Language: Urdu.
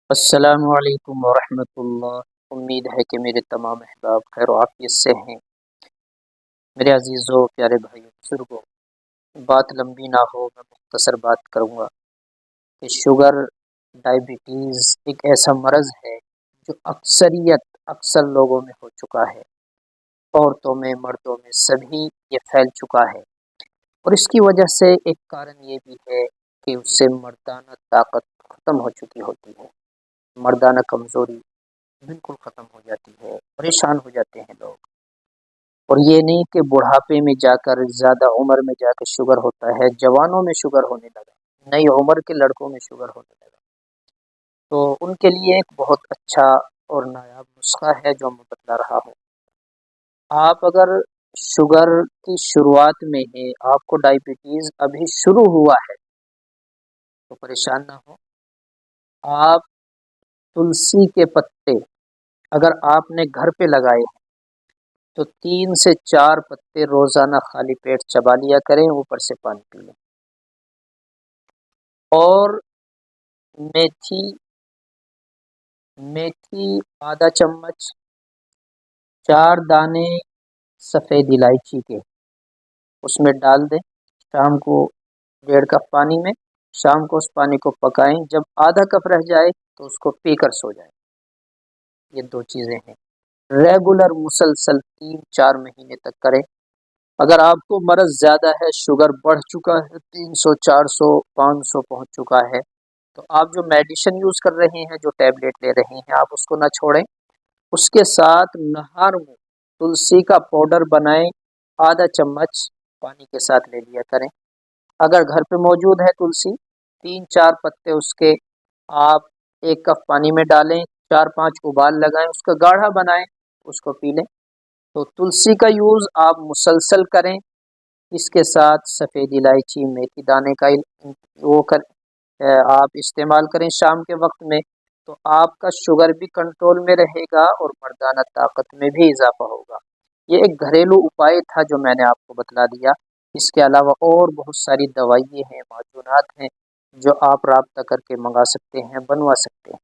السلام علیکم ورحمۃ اللہ۔ امید ہے کہ میرے تمام احباب خیر و عافیت سے ہیں۔ میرے عزیزوں، پیارے بھائیوں، بزرگوں، بات لمبی نہ ہو، میں مختصر بات کروں گا کہ شوگر ڈائبٹیز ایک ایسا مرض ہے جو اکثر لوگوں میں ہو چکا ہے۔ عورتوں میں، مردوں میں، سبھی یہ پھیل چکا ہے، اور اس کی وجہ سے ایک کارن یہ بھی ہے کہ اس سے مردانہ طاقت ختم ہو چکی ہوتی ہے، مردانہ کمزوری بالکل ختم ہو جاتی ہے، پریشان ہو جاتے ہیں لوگ۔ اور یہ نہیں کہ بڑھاپے میں جا کر، زیادہ عمر میں جا کے شوگر ہوتا ہے، جوانوں میں شوگر ہونے لگا، نئی عمر کے لڑکوں میں شوگر ہونے لگا، تو ان کے لیے ایک بہت اچھا اور نایاب نسخہ ہے جو میں بتلا رہا ہوں۔ آپ اگر شوگر کی شروعات میں ہے، آپ کو ڈائبٹیز ابھی شروع ہوا ہے، تو پریشان نہ ہو۔ آپ تلسی کے پتے اگر آپ نے گھر پہ لگائے ہیں تو 3 سے 4 پتے روزانہ خالی پیٹ چبا لیا کریں، اوپر سے پانی پی لیں۔ اور میتھی میتھی آدھا چمچ، 4 دانے سفید الائچی کے اس میں ڈال دیں، شام کو 1.5 کپ پانی میں، شام کو اس پانی کو پکائیں، جب آدھا کپ رہ جائے تو اس کو پی کر سو جائیں۔ یہ 2 چیزیں ہیں، ریگولر مسلسل 3 4 مہینے تک کریں۔ اگر آپ کو مرض زیادہ ہے، شوگر بڑھ چکا ہے، 300 400 500 پہنچ چکا ہے، تو آپ جو میڈیسن یوز کر رہے ہیں، جو ٹیبلیٹ لے رہے ہیں، آپ اس کو نہ چھوڑیں۔ اس کے ساتھ نہار میں تلسی کا پاؤڈر بنائیں، آدھا چمچ پانی کے ساتھ لے لیا کریں۔ اگر گھر پہ موجود ہے تلسی، 3 4 پتے اس کے آپ 1 کپ پانی میں ڈالیں، 4 5 ابال لگائیں، اس کا گاڑھا بنائیں، اس کو پی لیں۔ تو تلسی کا یوز آپ مسلسل کریں، اس کے ساتھ سفید الائچی، میتھی دانے کا آپ استعمال کریں شام کے وقت میں، تو آپ کا شوگر بھی کنٹرول میں رہے گا اور مردانہ طاقت میں بھی اضافہ ہوگا۔ یہ ایک گھریلو اپائے تھا جو میں نے آپ کو بتلا دیا۔ اس کے علاوہ اور بہت ساری دوائیں ہیں، معجونات ہیں جو آپ رابطہ کر کے منگا سکتے ہیں، بنوا سکتے ہیں۔